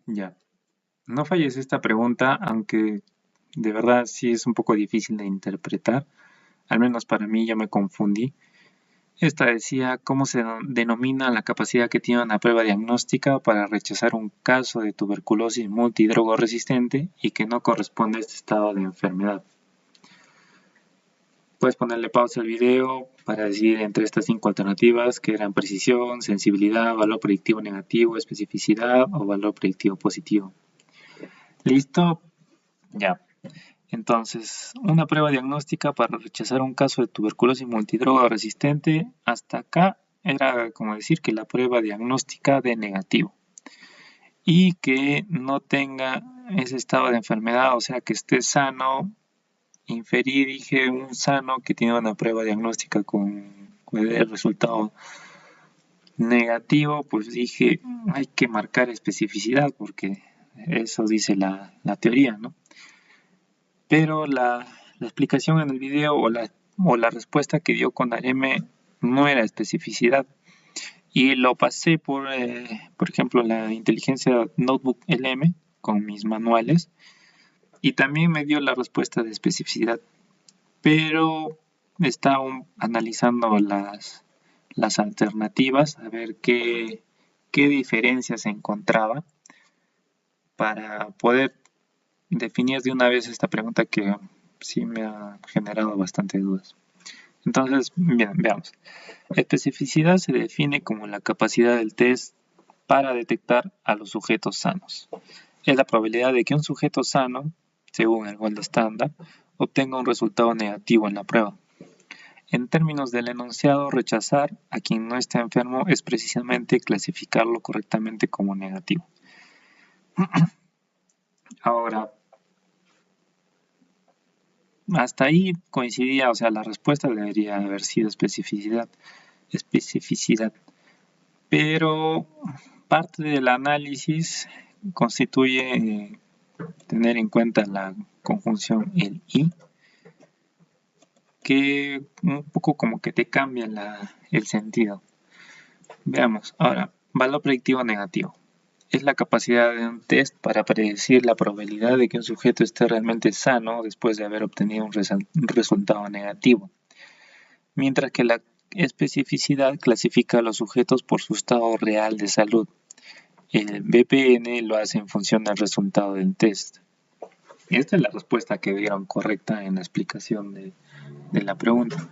Ya, no falles esta pregunta, aunque de verdad sí es un poco difícil de interpretar, al menos para mí yo me confundí. Esta decía cómo se denomina la capacidad que tiene una prueba diagnóstica para rechazar un caso de tuberculosis multidrogoresistente y que no corresponde a este estado de enfermedad. Puedes ponerle pausa al video para decidir entre estas cinco alternativas que eran precisión, sensibilidad, valor predictivo negativo, especificidad o valor predictivo positivo. ¿Listo? Ya. Entonces, una prueba diagnóstica para rechazar un caso de tuberculosis multidroga resistente, hasta acá era como decir que la prueba diagnóstica de negativo y que no tenga ese estado de enfermedad, o sea, que esté sano. Inferí, dije, un sano que tiene una prueba diagnóstica con el resultado negativo, pues dije, hay que marcar especificidad porque eso dice la teoría, ¿no? Pero la explicación en el video o la respuesta que dio con Areme no era especificidad. Y lo pasé por ejemplo, la inteligencia Notebook LM con mis manuales y también me dio la respuesta de especificidad. Pero está aún analizando las alternativas a ver qué diferencias se encontraba para poder definir de una vez esta pregunta que sí me ha generado bastante dudas. Entonces, bien, veamos. Especificidad se define como la capacidad del test para detectar a los sujetos sanos. Es la probabilidad de que un sujeto sano, según el gold estándar, obtenga un resultado negativo en la prueba. En términos del enunciado, rechazar a quien no está enfermo es precisamente clasificarlo correctamente como negativo. Ahora, hasta ahí coincidía, o sea, la respuesta debería haber sido especificidad, pero parte del análisis constituye tener en cuenta la conjunción el y, que un poco como que te cambia el sentido. Veamos, ahora, valor predictivo negativo. Es la capacidad de un test para predecir la probabilidad de que un sujeto esté realmente sano después de haber obtenido un resultado negativo, mientras que la especificidad clasifica a los sujetos por su estado real de salud. El BPN lo hace en función del resultado del test. Esta es la respuesta que dieron correcta en la explicación de la pregunta.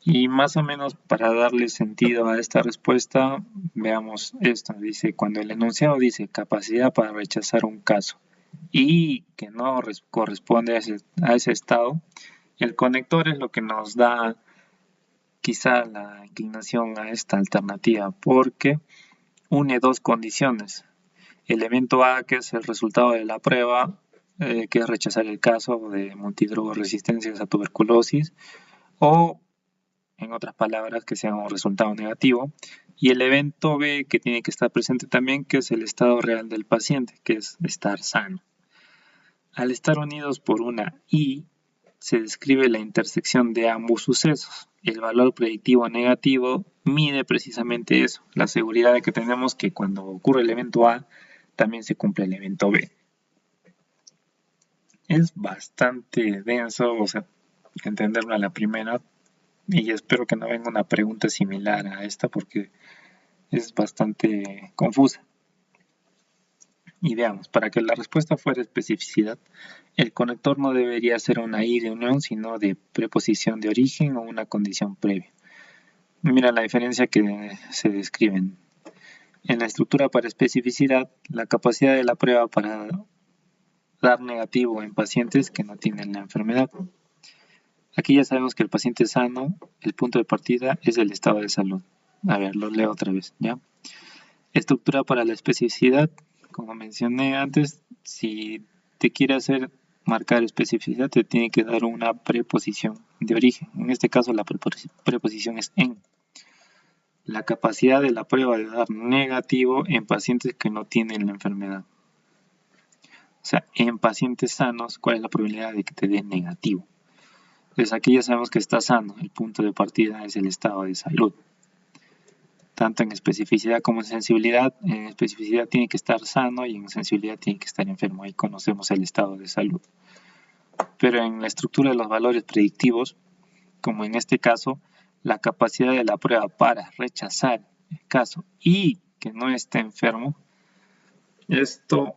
Y más o menos para darle sentido a esta respuesta, veamos esto. Dice, cuando el enunciado dice capacidad para rechazar un caso y que no corresponde a ese estado, el conector es lo que nos da quizá la inclinación a esta alternativa, porque une dos condiciones. El evento A, que es el resultado de la prueba, que es rechazar el caso de multidrogoresistencia a tuberculosis, o en otras palabras, que sea un resultado negativo, y el evento B que tiene que estar presente también, que es el estado real del paciente, que es estar sano. Al estar unidos por una I, se describe la intersección de ambos sucesos. El valor predictivo negativo mide precisamente eso, la seguridad de que tenemos que cuando ocurre el evento A, también se cumple el evento B. Es bastante denso, o sea, entenderlo a la primera, y espero que no venga una pregunta similar a esta porque es bastante confusa. Y veamos, para que la respuesta fuera especificidad, el conector no debería ser una I de unión, sino de preposición de origen o una condición previa. Mira la diferencia que se describen. En la estructura para especificidad, la capacidad de la prueba para dar negativo en pacientes que no tienen la enfermedad. Aquí ya sabemos que el paciente sano, el punto de partida es el estado de salud. A ver, lo leo otra vez, ¿ya? Estructura para la especificidad, como mencioné antes, si te quiere hacer marcar especificidad, te tiene que dar una preposición de origen. En este caso, la preposición es en. La capacidad de la prueba de dar negativo en pacientes que no tienen la enfermedad. O sea, en pacientes sanos, ¿cuál es la probabilidad de que te dé negativo? Entonces aquí ya sabemos que está sano, el punto de partida es el estado de salud. tanto en especificidad como en sensibilidad. En especificidad tiene que estar sano y en sensibilidad tiene que estar enfermo. Ahí conocemos el estado de salud. Pero en la estructura de los valores predictivos, como en este caso, la capacidad de la prueba para rechazar el caso y que no esté enfermo, esto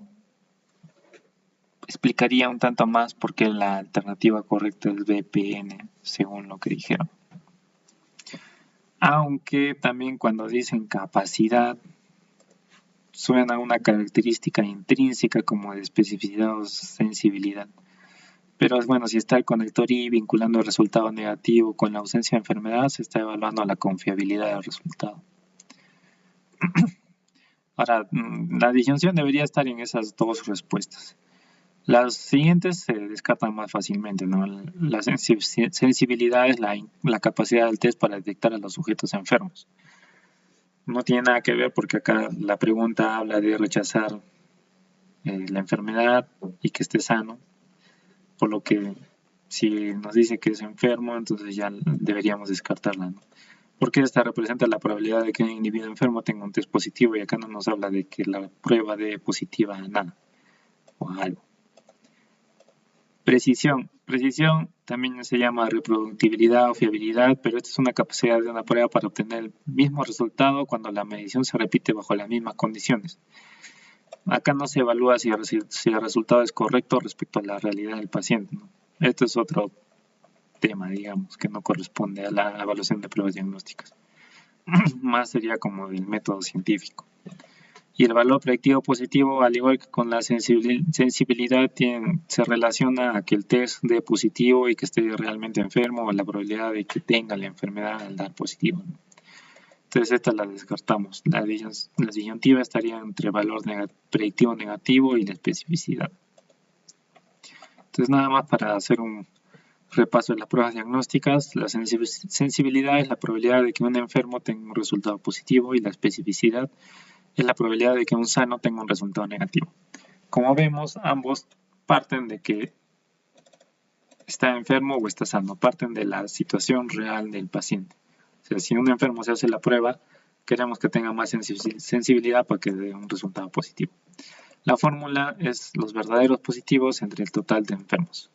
explicaría un tanto más por qué la alternativa correcta es BPN, según lo que dijeron. Aunque también cuando dicen capacidad, suena a una característica intrínseca como de especificidad o sensibilidad. Pero es bueno, si está el conector I vinculando el resultado negativo con la ausencia de enfermedad, se está evaluando la confiabilidad del resultado. Ahora, la disyunción debería estar en esas dos respuestas. Las siguientes se descartan más fácilmente, ¿no? La sensibilidad es la capacidad del test para detectar a los sujetos enfermos. No tiene nada que ver porque acá la pregunta habla de rechazar la enfermedad y que esté sano, por lo que si nos dice que es enfermo, entonces ya deberíamos descartarla, ¿no? Porque esta representa la probabilidad de que un individuo enfermo tenga un test positivo y acá no nos habla de que la prueba dé positiva a nada o a algo. Precisión. Precisión también se llama reproductibilidad o fiabilidad, pero esta es una capacidad de una prueba para obtener el mismo resultado cuando la medición se repite bajo las mismas condiciones. Acá no se evalúa si el resultado es correcto respecto a la realidad del paciente, ¿no? Este es otro tema, digamos, que no corresponde a la evaluación de pruebas diagnósticas. Más sería como del método científico. Y el valor predictivo positivo, al igual que con la sensibilidad, se relaciona a que el test dé positivo y que esté realmente enfermo, o la probabilidad de que tenga la enfermedad al dar positivo, ¿no? Entonces esta la descartamos. La disyuntiva estaría entre el valor predictivo negativo y la especificidad. Entonces nada más para hacer un repaso de las pruebas diagnósticas. La sensibilidad es la probabilidad de que un enfermo tenga un resultado positivo y la especificidad es la probabilidad de que un sano tenga un resultado negativo. Como vemos, ambos parten de que está enfermo o está sano, parten de la situación real del paciente. O sea, si un enfermo se hace la prueba, queremos que tenga más sensibilidad para que dé un resultado positivo. La fórmula es los verdaderos positivos entre el total de enfermos.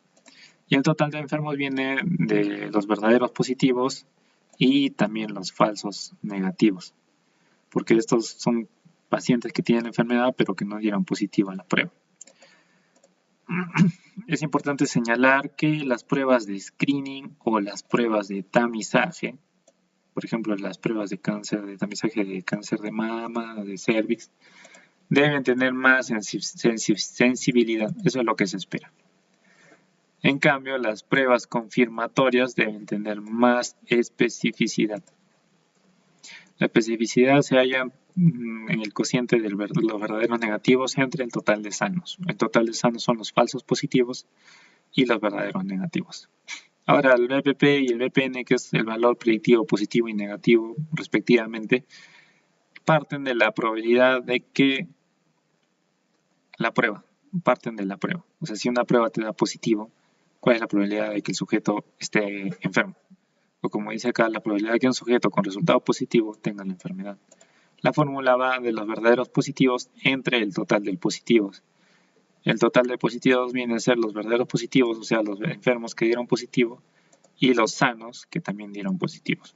Y el total de enfermos viene de los verdaderos positivos y también los falsos negativos, porque estos son pacientes que tienen la enfermedad pero que no dieron positivo a la prueba. Es importante señalar que las pruebas de screening o las pruebas de tamizaje, por ejemplo las pruebas de cáncer, de tamizaje de cáncer de mama, de cervix, deben tener más sensibilidad, eso es lo que se espera. En cambio, las pruebas confirmatorias deben tener más especificidad. La especificidad se halla en el cociente de los verdaderos negativos entre el total de sanos. El total de sanos son los falsos positivos y los verdaderos negativos. Ahora, el BPP y el BPN, que es el valor predictivo positivo y negativo respectivamente, parten de la probabilidad de que parten de la prueba. O sea, si una prueba te da positivo, ¿cuál es la probabilidad de que el sujeto esté enfermo? O como dice acá, la probabilidad de que un sujeto con resultado positivo tenga la enfermedad. La fórmula va de los verdaderos positivos entre el total de positivos. El total de positivos viene a ser los verdaderos positivos, o sea, los enfermos que dieron positivo, y los sanos que también dieron positivos.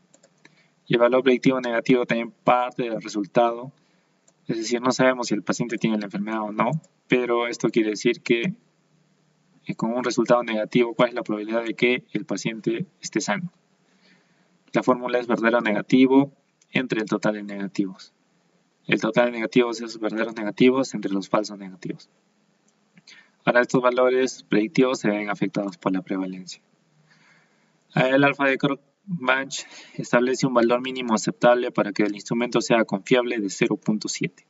Y el valor predictivo negativo también parte del resultado, es decir, no sabemos si el paciente tiene la enfermedad o no, pero esto quiere decir que con un resultado negativo, ¿cuál es la probabilidad de que el paciente esté sano? La fórmula es verdadero negativo entre el total de negativos. El total de negativos es verdaderos negativos entre los falsos negativos. Ahora estos valores predictivos se ven afectados por la prevalencia. El alfa de Cronbach establece un valor mínimo aceptable para que el instrumento sea confiable de 0.7.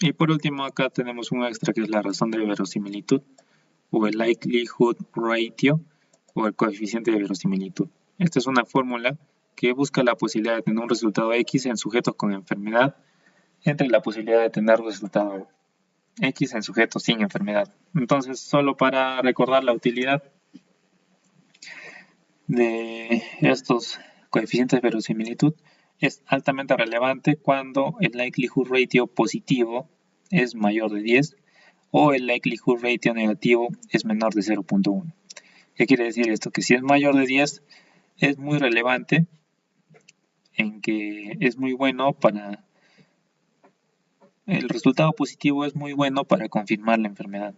Y por último acá tenemos un extra que es la razón de verosimilitud o el likelihood ratio o el coeficiente de verosimilitud. Esta es una fórmula que busca la posibilidad de tener un resultado X en sujetos con enfermedad entre la posibilidad de tener un resultado X en sujetos sin enfermedad. Entonces, solo para recordar la utilidad de estos coeficientes de verosimilitud es altamente relevante cuando el likelihood ratio positivo es mayor de 10 o el likelihood ratio negativo es menor de 0.1. ¿Qué quiere decir esto? Que si es mayor de 10 es muy relevante en que es muy bueno para... El resultado positivo es muy bueno para confirmar la enfermedad.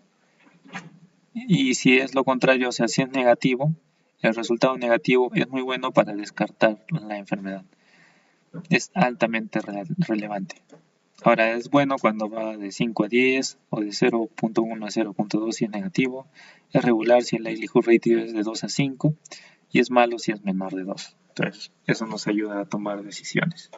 Y si es lo contrario, o sea, si es negativo, el resultado negativo es muy bueno para descartar la enfermedad. Es altamente relevante. Ahora, es bueno cuando va de 5 a 10 o de 0.1 a 0.2 si es negativo. Es regular si el likelihood ratio es de 2 a 5 y es malo si es menor de 2. Entonces, eso nos ayuda a tomar decisiones.